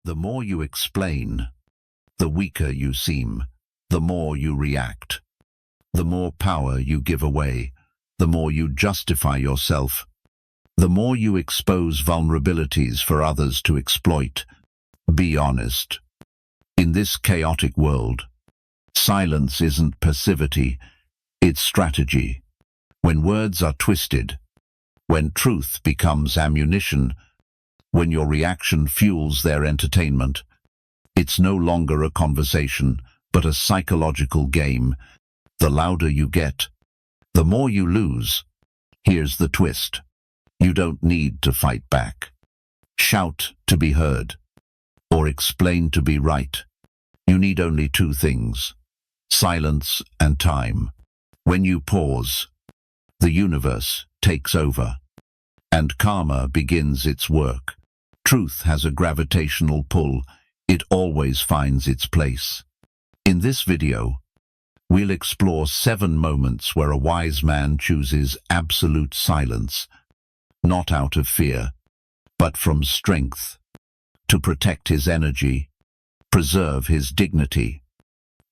The more you explain, the weaker you seem, the more you react. The more power you give away, the more you justify yourself, the more you expose vulnerabilities for others to exploit. Be honest. In this chaotic world, silence isn't passivity, it's strategy. When words are twisted, when truth becomes ammunition, when your reaction fuels their entertainment, it's no longer a conversation, but a psychological game. The louder you get, the more you lose. Here's the twist. You don't need to fight back, shout to be heard, or explain to be right. You need only two things: silence and time. When you pause, the universe takes over, and karma begins its work. Truth has a gravitational pull. It always finds its place. In this video, we'll explore 7 moments where a wise man chooses absolute silence, not out of fear, but from strength, to protect his energy, preserve his dignity,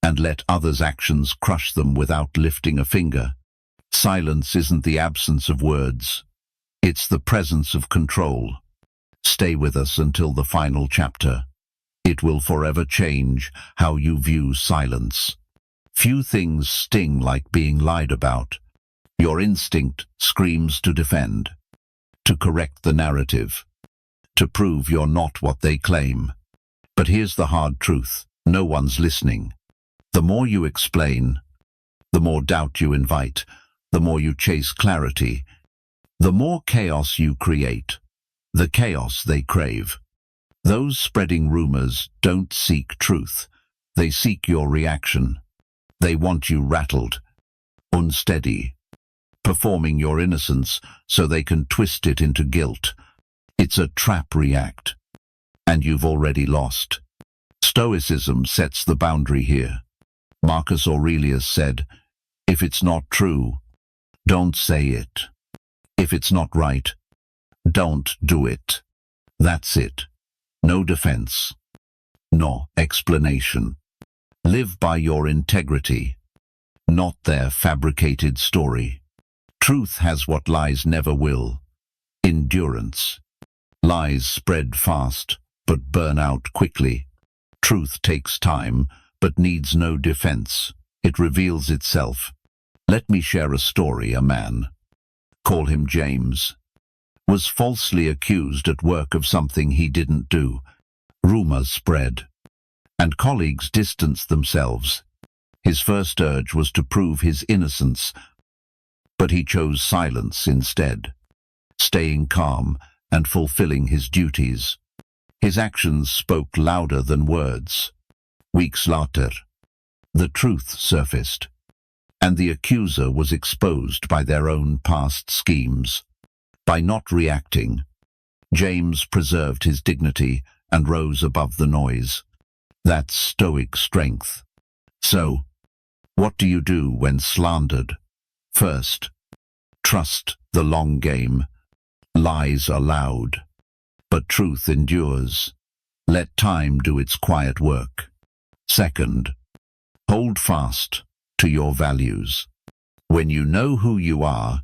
and let others' actions crush them without lifting a finger. Silence isn't the absence of words, it's the presence of control. Stay with us until the final chapter. It will forever change how you view silence. Few things sting like being lied about. Your instinct screams to defend, to correct the narrative, to prove you're not what they claim. But here's the hard truth: no one's listening. The more you explain, the more doubt you invite, the more you chase clarity, the more chaos you create, the chaos they crave. Those spreading rumors don't seek truth, they seek your reaction. They want you rattled, unsteady, performing your innocence so they can twist it into guilt. It's a trap. React, and you've already lost. Stoicism sets the boundary here. Marcus Aurelius said, "If it's not true, don't say it. If it's not right, don't do it." That's it. No defense, no explanation. Live by your integrity, not their fabricated story. Truth has what lies never will: endurance. Lies spread fast, but burn out quickly. Truth takes time, but needs no defense. It reveals itself. Let me share a story. A man, call him James, was falsely accused at work of something he didn't do. Rumors spread, and colleagues distanced themselves. His first urge was to prove his innocence, but he chose silence instead, staying calm and fulfilling his duties. His actions spoke louder than words. Weeks later, the truth surfaced, and the accuser was exposed by their own past schemes. By not reacting, James preserved his dignity and rose above the noise. That's Stoic strength. So, what do you do when slandered? First, trust the long game. Lies are loud, but truth endures. Let time do its quiet work. Second, hold fast to your values. When you know who you are,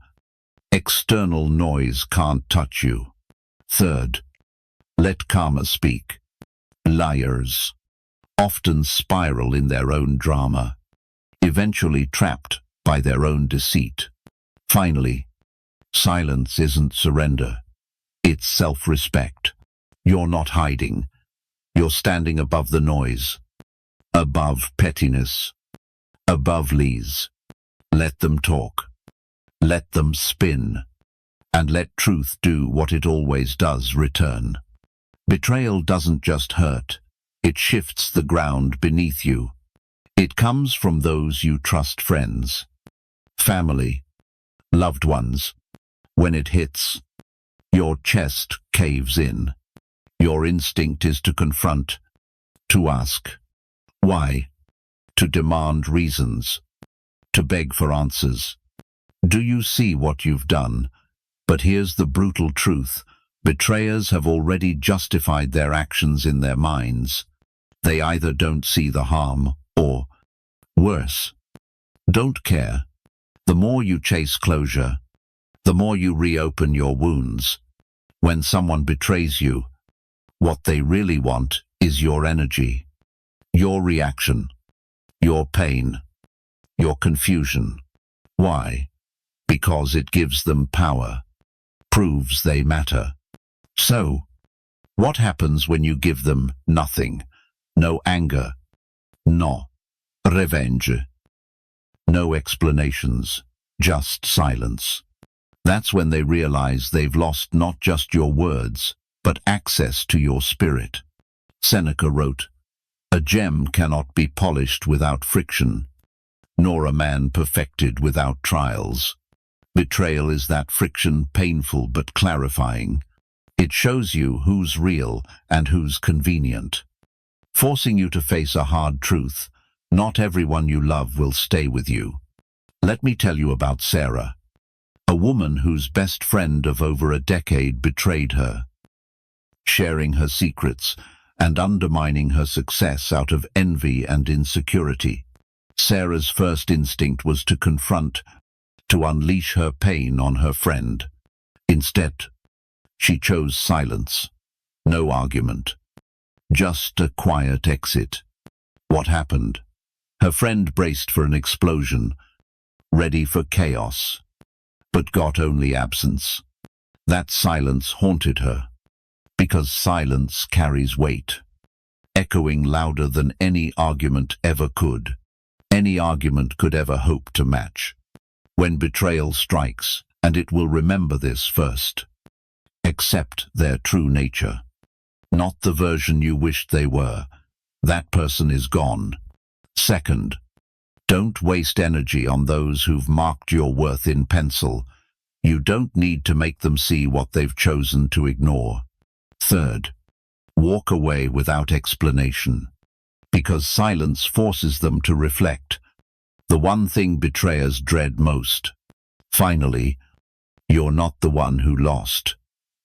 external noise can't touch you. Third, let karma speak. Liars often spiral in their own drama, eventually trapped by their own deceit. Finally, silence isn't surrender, it's self-respect. You're not hiding. You're standing above the noise, above pettiness, above lies. Let them talk. Let them spin. And let truth do what it always does: return. Betrayal doesn't just hurt, it shifts the ground beneath you. It comes from those you trust: friends, family, loved ones. When it hits, your chest caves in. Your instinct is to confront, to ask why, to demand reasons, to beg for answers. Do you see what you've done? But here's the brutal truth: Betrayers have already justified their actions in their minds. They either don't see the harm or, worse, don't care. The more you chase closure, the more you reopen your wounds. When someone betrays you, what they really want is your energy, your reaction, your pain, your confusion. Why? Because it gives them power, proves they matter. So, what happens when you give them nothing? No anger, no revenge, no explanations, just silence. That's when they realize they've lost not just your words, but access to your spirit. Seneca wrote, "A gem cannot be polished without friction, nor a man perfected without trials." Betrayal is that friction, painful but clarifying. It shows you who's real and who's convenient, forcing you to face a hard truth. Not everyone you love will stay with you. Let me tell you about Sarah, a woman whose best friend of over a decade betrayed her, sharing her secrets and undermining her success out of envy and insecurity. Sarah's first instinct was to confront, to unleash her pain on her friend. Instead, she chose silence. No argument. Just a quiet exit. What happened? Her friend braced for an explosion, ready for chaos, but got only absence. That silence haunted her, because silence carries weight, echoing louder than any argument ever could. Any argument could ever hope to match. When betrayal strikes, and it will remember this first, accept their true nature. Not the version you wished they were. That person is gone. Second, don't waste energy on those who've marked your worth in pencil. You don't need to make them see what they've chosen to ignore. Third, walk away without explanation, because silence forces them to reflect. The one thing betrayers dread most. Finally, you're not the one who lost.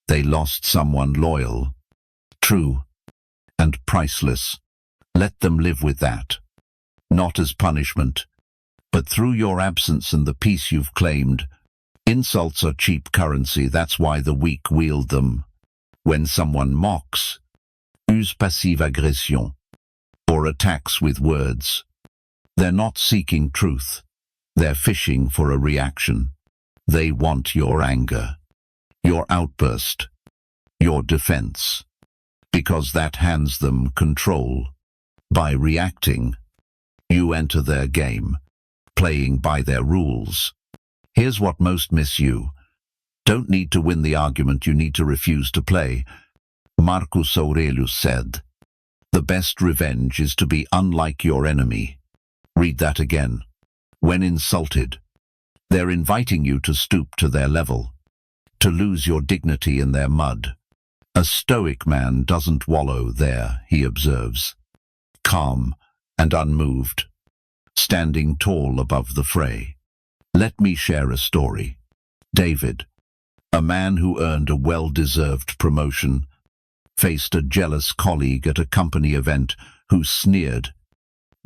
They lost someone loyal, true, and priceless. Let them live with that. Not as punishment, but through your absence and the peace you've claimed. Insults are cheap currency, that's why the weak wield them. When someone mocks, use passive aggression, or attacks with words, they're not seeking truth. They're fishing for a reaction. They want your anger, your outburst, your defense, because that hands them control. By reacting, you enter their game, playing by their rules. Here's what most miss: you don't need to win the argument, you need to refuse to play. Marcus Aurelius said, "The best revenge is to be unlike your enemy." Read that again. When insulted, they're inviting you to stoop to their level, to lose your dignity in their mud. A Stoic man doesn't wallow there, he observes, calm and unmoved, standing tall above the fray. Let me share a story. David, a man who earned a well-deserved promotion, faced a jealous colleague at a company event who sneered.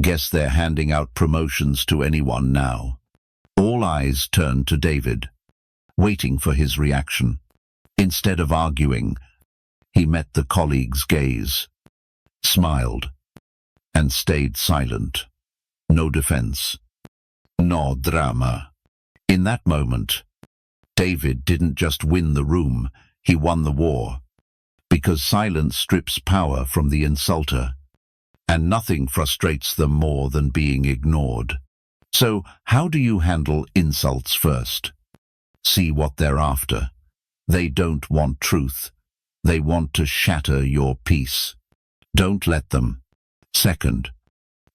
Guess they're handing out promotions to anyone now. All eyes turned to David, waiting for his reaction. Instead of arguing, he met the colleague's gaze, smiled, and stayed silent. No defense, no drama. In that moment, David didn't just win the room, he won the war. Because silence strips power from the insulter, and nothing frustrates them more than being ignored. So, how do you handle insults? First, see what they're after. They don't want truth. They want to shatter your peace. Don't let them. Second,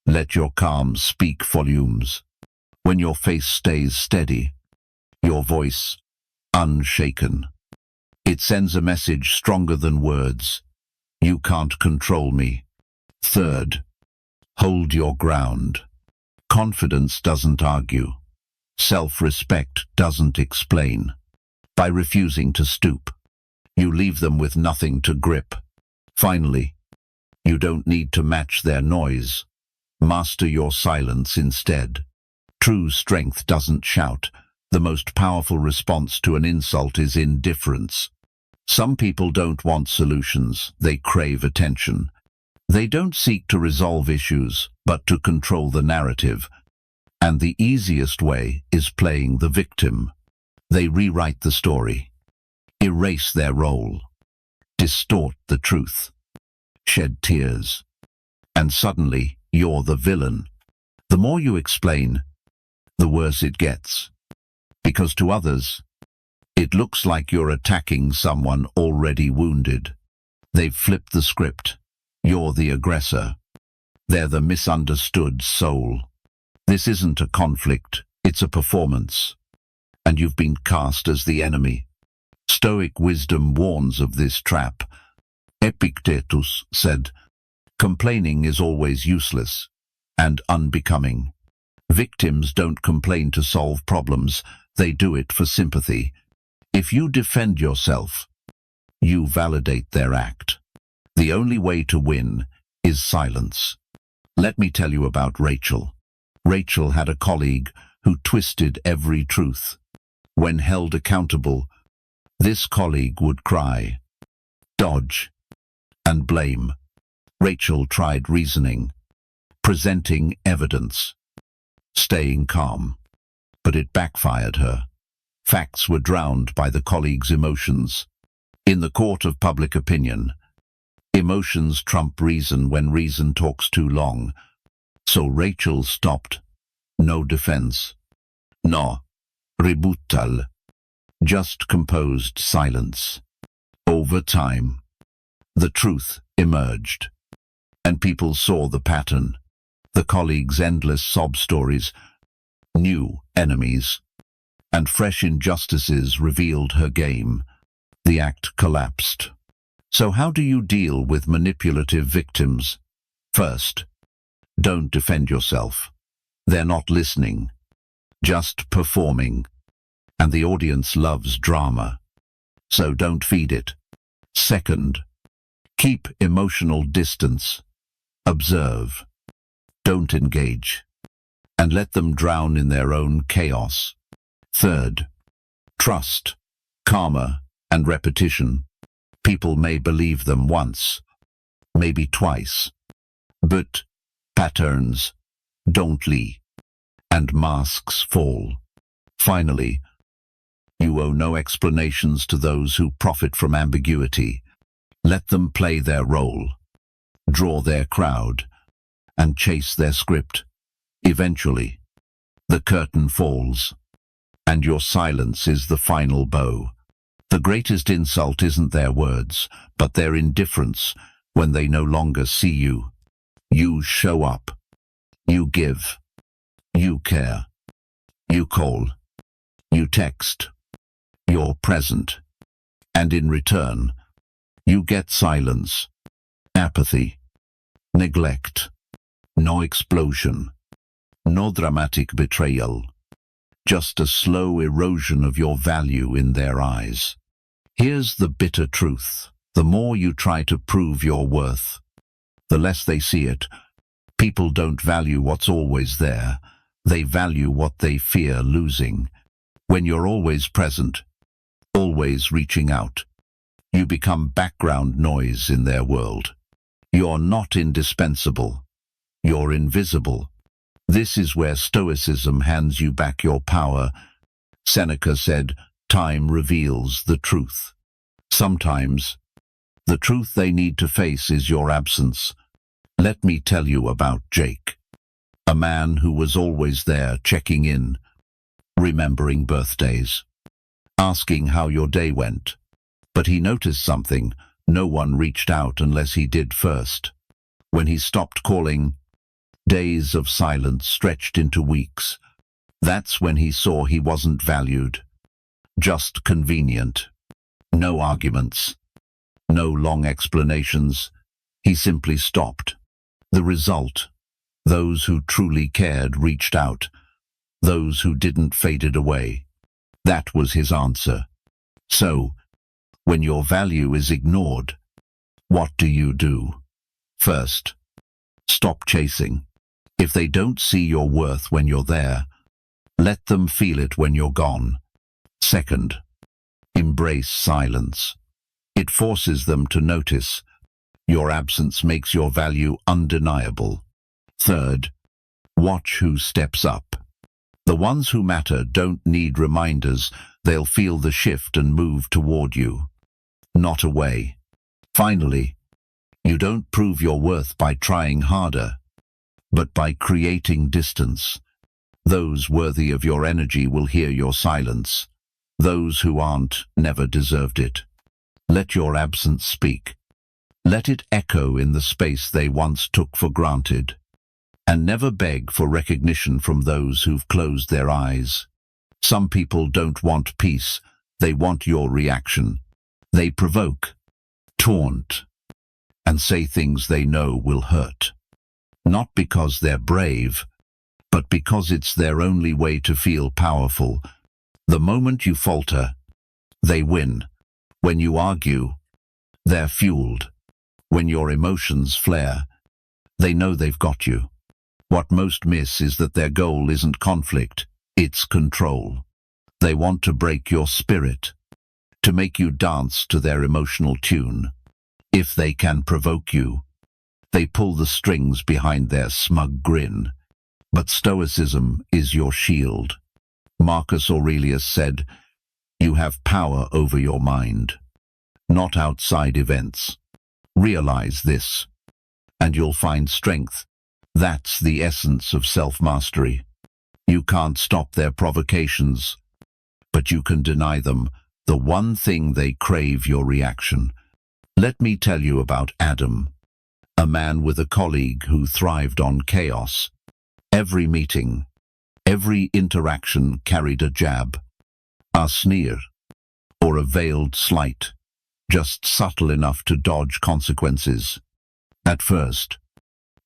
let your calm speak volumes. When your face stays steady, your voice unshaken, it sends a message stronger than words. You can't control me. Third, hold your ground. Confidence doesn't argue. Self-respect doesn't explain. By refusing to stoop, You leave them with nothing to grip. Finally, you don't need to match their noise. Master your silence instead. True strength doesn't shout. The most powerful response to an insult is indifference. Some people don't want solutions, they crave attention. They don't seek to resolve issues, but to control the narrative. And the easiest way is playing the victim. They rewrite the story, erase their role, distort the truth, shed tears. And suddenly, you're the villain. The more you explain, the worse it gets. Because to others, it looks like you're attacking someone already wounded. They've flipped the script. You're the aggressor. They're the misunderstood soul. This isn't a conflict, it's a performance. And you've been cast as the enemy. Stoic wisdom warns of this trap. Epictetus said, "Complaining is always useless and unbecoming. Victims don't complain to solve problems, they do it for sympathy. If you defend yourself, you validate their act. The only way to win is silence." Let me tell you about Rachel. Rachel had a colleague who twisted every truth. When held accountable, this colleague would cry, dodge, and blame. Rachel tried reasoning, presenting evidence, staying calm, but it backfired her. Facts were drowned by the colleague's emotions. In the court of public opinion, emotions trump reason when reason talks too long. So Rachel stopped. No defense. No rebuttal. Just composed silence. Over time, the truth emerged, and people saw the pattern. The colleague's endless sob stories, new enemies, and fresh injustices revealed her game. The act collapsed. So how do you deal with manipulative victims? First, don't defend yourself. They're not listening, just performing. And the audience loves drama. So don't feed it. Second, keep emotional distance. Observe. Don't engage. And let them drown in their own chaos. Third, trust, karma, and repetition. People may believe them once, maybe twice, but patterns don't lie, and masks fall. Finally, you owe no explanations to those who profit from ambiguity. Let them play their role, draw their crowd, and chase their script. Eventually, the curtain falls, and your silence is the final bow. The greatest insult isn't their words, but their indifference when they no longer see you. You show up. You give. You care. You call. You text. You're present. And in return, you get silence, apathy, neglect. No explosion. No dramatic betrayal. Just a slow erosion of your value in their eyes. Here's the bitter truth. The more you try to prove your worth, the less they see it. People don't value what's always there. They value what they fear losing. When you're always present, always reaching out, you become background noise in their world. You're not indispensable. You're invisible. This is where Stoicism hands you back your power. Seneca said, "Time reveals the truth." Sometimes, the truth they need to face is your absence. Let me tell you about Jake, a man who was always there, checking in, remembering birthdays, asking how your day went. But he noticed something. No one reached out unless he did first. When he stopped calling, days of silence stretched into weeks. That's when he saw he wasn't valued. Just convenient. No arguments. No long explanations. He simply stopped. The result: those who truly cared reached out. Those who didn't faded away. That was his answer. So, When your value is ignored, what do you do? First, stop chasing. If they don't see your worth when you're there, let them feel it when you're gone. Second, embrace silence. It forces them to notice. Your absence makes your value undeniable. Third, watch who steps up. The ones who matter don't need reminders. They'll feel the shift and move toward you, not away. Finally, you don't prove your worth by trying harder, but by creating distance. Those worthy of your energy will hear your silence. Those who aren't never deserved it. Let your absence speak. Let it echo in the space they once took for granted. And never beg for recognition from those who've closed their eyes. Some people don't want peace, they want your reaction. They provoke, taunt, and say things they know will hurt. Not because they're brave, but because it's their only way to feel powerful. The moment you falter, they win. When you argue, they're fueled. When your emotions flare, they know they've got you. What most miss is that their goal isn't conflict, it's control. They want to break your spirit, to make you dance to their emotional tune. If they can provoke you, they pull the strings behind their smug grin. But Stoicism is your shield. Marcus Aurelius said, "You have power over your mind, not outside events." Realize this, and you'll find strength. That's the essence of self-mastery. You can't stop their provocations, but you can deny them. The one thing they crave, your reaction. Let me tell you about Adam, a man with a colleague who thrived on chaos. Every meeting, every interaction carried a jab, a sneer, or a veiled slight, just subtle enough to dodge consequences. At first,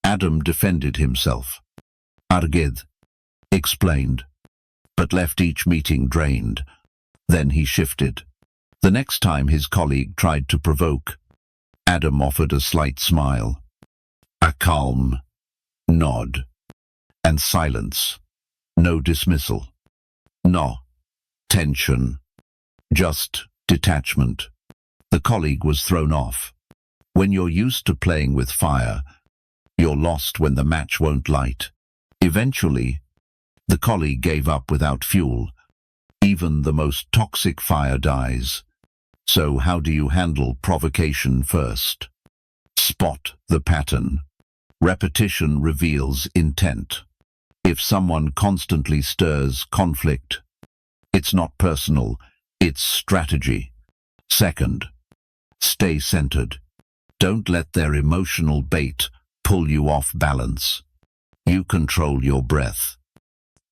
Adam defended himself. Argid explained, but left each meeting drained. Then he shifted. The next time his colleague tried to provoke, Adam offered a slight smile, a calm nod, and silence. No dismissal. No tension. Just detachment. The colleague was thrown off. When you're used to playing with fire, you're lost when the match won't light. Eventually, the colleague gave up without fuel. Even the most toxic fire dies. So how do you handle provocation first? Spot the pattern. Repetition reveals intent. If someone constantly stirs conflict, it's not personal, it's strategy. Second, stay centered. Don't let their emotional bait pull you off balance. You control your breath,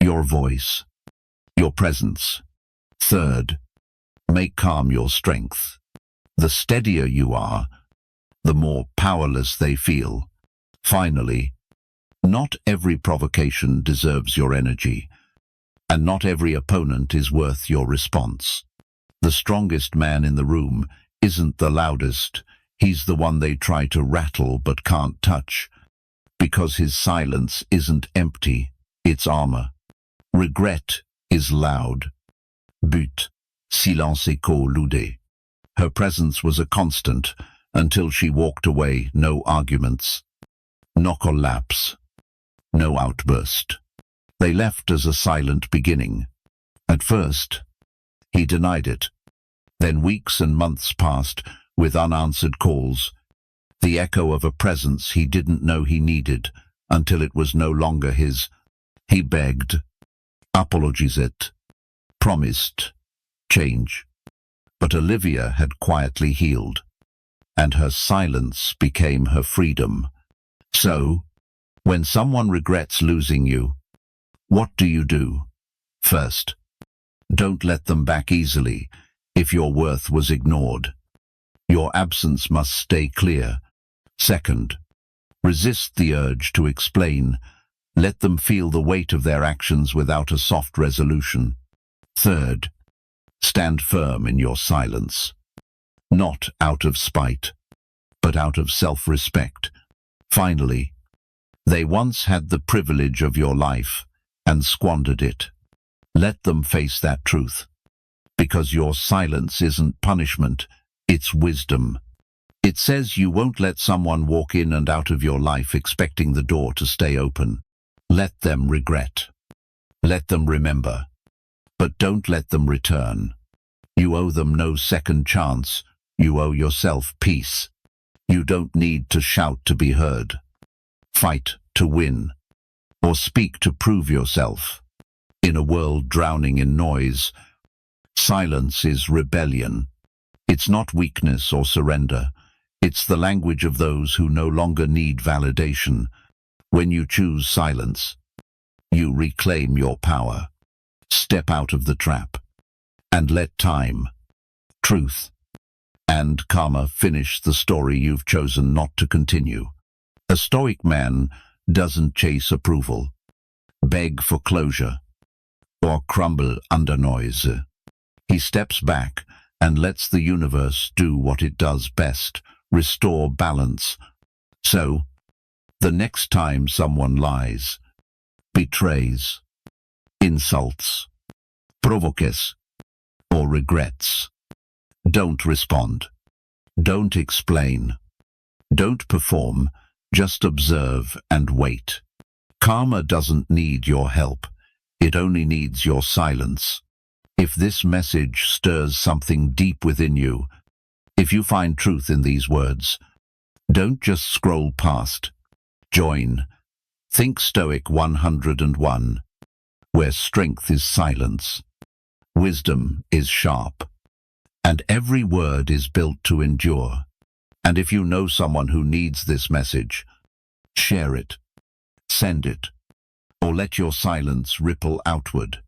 your voice, your presence. Third, make calm your strength. The steadier you are, the more powerless they feel. Finally, not every provocation deserves your energy, and not every opponent is worth your response. The strongest man in the room isn't the loudest. He's the one they try to rattle but can't touch, because his silence isn't empty, it's armor. Regret is loud. But silence écho loudé. Her presence was a constant until she walked away. No arguments, no collapse, no outburst. They left as a silent beginning. At first, he denied it. Then weeks and months passed with unanswered calls, the echo of a presence he didn't know he needed until it was no longer his. He begged, apologized, promised change. But Olivia had quietly healed, and her silence became her freedom. So, when someone regrets losing you, what do you do? First, don't let them back easily if your worth was ignored. Your absence must stay clear. Second, resist the urge to explain. Let them feel the weight of their actions without a soft resolution. Third, stand firm in your silence. not out of spite, but out of self-respect. Finally, they once had the privilege of your life and squandered it. Let them face that truth, because your silence isn't punishment, it's wisdom. It says you won't let someone walk in and out of your life expecting the door to stay open. Let them regret. Let them remember. But don't let them return. You owe them no second chance. You owe yourself peace. You don't need to shout to be heard, fight to win, or speak to prove yourself. In a world drowning in noise, silence is rebellion. It's not weakness or surrender. It's the language of those who no longer need validation. When you choose silence, you reclaim your power. Step out of the trap and let time, truth, and karma finish the story you've chosen not to continue. A Stoic man doesn't chase approval, beg for closure, or crumble under noise. He steps back and lets the universe do what it does best, restore balance. So, the next time someone lies, betrays, insults, provokes, or regrets, don't respond. Don't explain. Don't perform. Just observe and wait. Karma doesn't need your help. It only needs your silence. If this message stirs something deep within you, if you find truth in these words, don't just scroll past. Join. Think Stoic 101, where strength is silence, wisdom is sharp, and every word is built to endure. And if you know someone who needs this message, share it, send it, or let your silence ripple outward.